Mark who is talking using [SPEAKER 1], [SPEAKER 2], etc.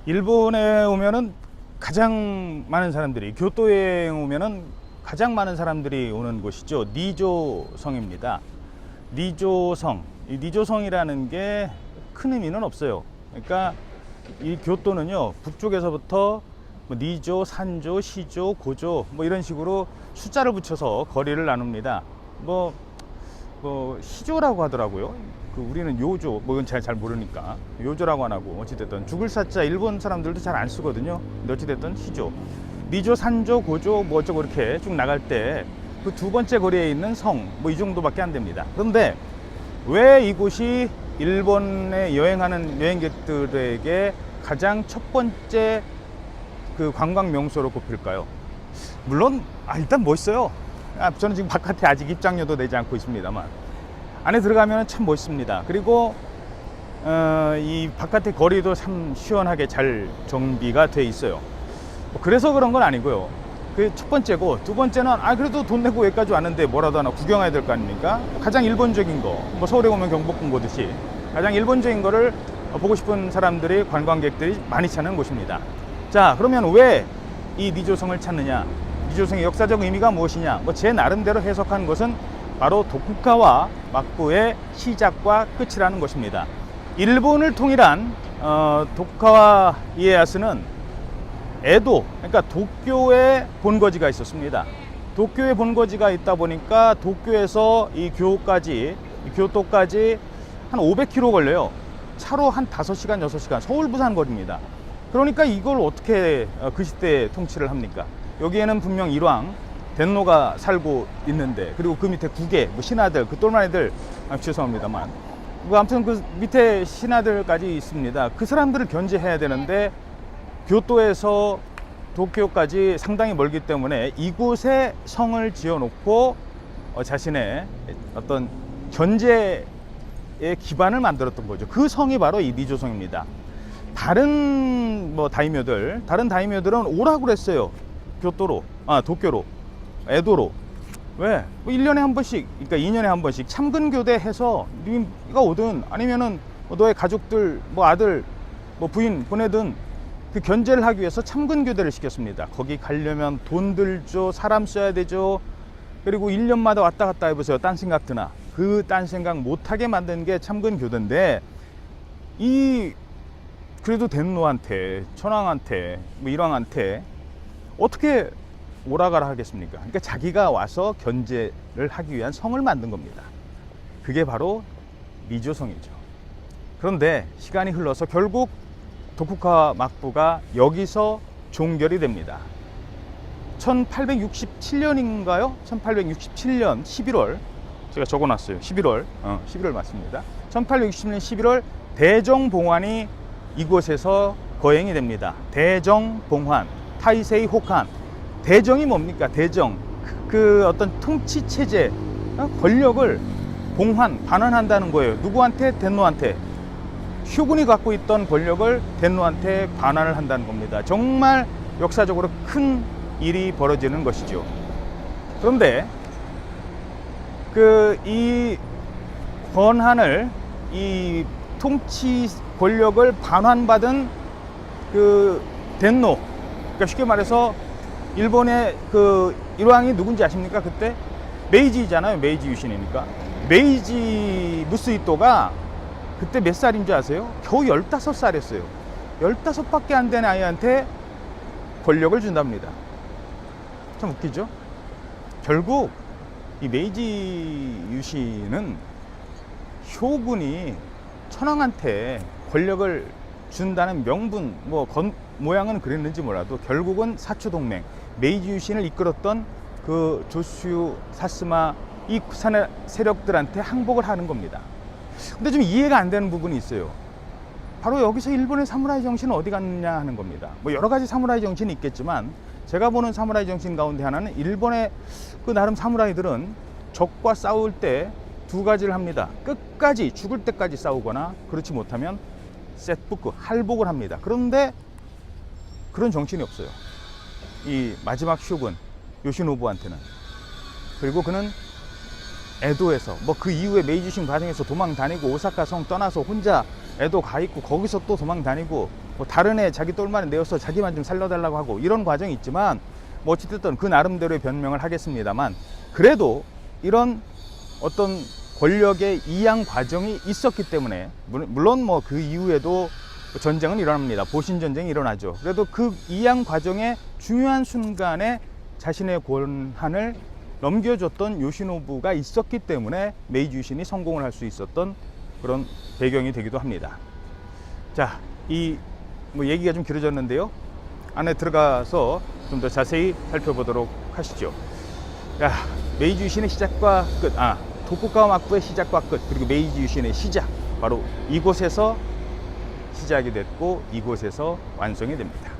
[SPEAKER 1] 일본에 오면은 가장 많은 사람들이, 교토 여행 오면은 가장 많은 사람들이 오는 곳이죠. 니조성입니다. 니조성. 이 니조성이라는 게 큰 의미는 없어요. 그러니까 이 교토는요, 북쪽에서부터 뭐 니조, 산조, 시조, 고조 뭐 이런 식으로 숫자를 붙여서 거리를 나눕니다. 뭐 시조라고 하더라고요. 우리는 요조, 뭐 이건 잘 모르니까 요조라고 안 하고, 어찌됐든 죽을 사자 일본 사람들도 잘 안 쓰거든요. 근데 어찌됐든 시조, 니조, 산조, 고조 뭐 어쩌고 이렇게 쭉 나갈 때 그 두 번째 거리에 있는 성 뭐 이 정도밖에 안 됩니다. 그런데 왜 이곳이 일본에 여행하는 여행객들에게 가장 첫 번째 그 관광 명소로 꼽힐까요? 물론 일단 멋있어요. 저는 지금 바깥에 아직 입장료도 내지 않고 있습니다만 안에 들어가면 참 멋있습니다. 그리고 이 바깥의 거리도 참 시원하게 잘 정비가 돼 있어요. 그래서 그런 건 아니고요. 그 첫 번째고, 두 번째는 그래도 돈 내고 여기까지 왔는데 뭐라도 하나 구경해야 될 거 아닙니까? 가장 일본적인 거, 뭐 서울에 오면 경복궁 보듯이 가장 일본적인 거를 보고 싶은 사람들이, 관광객들이 많이 찾는 곳입니다. 자, 그러면 왜 이 니조성을 찾느냐? 니조성의 역사적 의미가 무엇이냐? 제 나름대로 해석한 것은 바로 도쿠가와 막부의 시작과 끝이라는 것입니다. 일본을 통일한 도쿠가와 이에야스는 에도, 그러니까 도쿄에 본거지가 있었습니다. 도쿄에 본거지가 있다 보니까 도쿄에서 이 교토까지 한 500km 걸려요. 차로 한 5시간, 6시간, 서울 부산 거리입니다. 그러니까 이걸 어떻게 그 시대에 통치를 합니까? 여기에는 분명 일왕 덴노가 살고 있는데, 그리고 그 밑에 국외, 뭐 신하들, 그 똘마니들, 죄송합니다만, 아무튼 그 밑에 신하들까지 있습니다. 그 사람들을 견제해야 되는데 교토에서 도쿄까지 상당히 멀기 때문에 이곳에 성을 지어놓고 자신의 어떤 견제의 기반을 만들었던 거죠. 그 성이 바로 이 니조성입니다. 다른 다이묘들은 오라고 그랬어요. 도쿄로, 에도로. 왜? 1년에 한 번씩, 그러니까 2년에 한 번씩 참근교대 해서 네가 오든 아니면은 너의 가족들, 아들, 부인 보내든 그 견제를 하기 위해서 참근교대를 시켰습니다. 거기 가려면 돈 들죠, 사람 써야 되죠. 그리고 1년마다 왔다 갔다 해보세요. 딴 생각 드나? 그 딴 생각 못하게 만든 게 참근교대인데, 그래도 덴노한테, 천황한테, 일왕한테 어떻게 오라가라 하겠습니까? 그러니까 자기가 와서 견제를 하기 위한 성을 만든 겁니다. 그게 바로 니조성이죠. 그런데 시간이 흘러서 결국 도쿠가 막부가 여기서 종결이 됩니다. 1867년인가요? 1867년 11월, 제가 적어놨어요. 11월 맞습니다. 1867년 11월 대정봉환이 이곳에서 거행이 됩니다. 대정봉환, 타이세이 호칸. 대정이 뭡니까? 대정, 그 어떤 통치 체제, 권력을 반환한다는 거예요. 누구한테? 덴노한테. 쇼군이 갖고 있던 권력을 덴노한테 반환을 한다는 겁니다. 정말 역사적으로 큰 일이 벌어지는 것이죠. 그런데 이 권한을, 이 통치 권력을 반환받은 그 덴노, 그러니까 쉽게 말해서 일본의 그 일왕이 누군지 아십니까? 그때 메이지잖아요. 메이지 유신이니까. 메이지 무스히토가 그때 몇 살인 줄 아세요? 겨우 15살이었어요. 15밖에 안 된 아이한테 권력을 준답니다. 참 웃기죠? 결국 이 메이지 유신은 쇼군이 천황한테 권력을 준다는 명분, 모양은 그랬는지 몰라도 결국은 사초동맹, 메이지 유신을 이끌었던 그 조슈, 사스마 이 세력들한테 항복을 하는 겁니다. 근데 좀 이해가 안 되는 부분이 있어요. 바로 여기서 일본의 사무라이 정신은 어디 갔냐 하는 겁니다. 여러 가지 사무라이 정신이 있겠지만 제가 보는 사무라이 정신 가운데 하나는, 일본의 그 나름 사무라이들은 적과 싸울 때 두 가지를 합니다. 끝까지, 죽을 때까지 싸우거나, 그렇지 못하면 셋부크, 할복을 합니다. 그런데 그런 정신이 없어요. 이 마지막 쇼군 요시노부한테는. 그리고 그는 에도에서 그 이후에 메이지 유신 과정에서 도망 다니고 오사카 성 떠나서 혼자 애도 가 있고 거기서 또 도망 다니고 뭐 다른 애 자기 똘마니 내어서 자기만 좀 살려달라고 하고 이런 과정이 있지만 뭐 어찌됐든 그 나름대로의 변명을 하겠습니다만 그래도 이런 어떤 권력의 이양 과정이 있었기 때문에 물론 뭐 그 이후에도 전쟁은 일어납니다. 보신 전쟁이 일어나죠. 그래도 그 이양 과정의 중요한 순간에 자신의 권한을 넘겨줬던 요시노부가 있었기 때문에 메이지 유신이 성공을 할 수 있었던 그런 배경이 되기도 합니다. 자, 이 뭐 얘기가 좀 길어졌는데요. 안에 들어가서 좀 더 자세히 살펴보도록 하시죠. 야, 메이지 유신의 시작과 끝, 도쿠가와 막부의 시작과 끝, 그리고 메이지 유신의 시작, 바로 이곳에서 시작이 됐고 이곳에서 완성이 됩니다.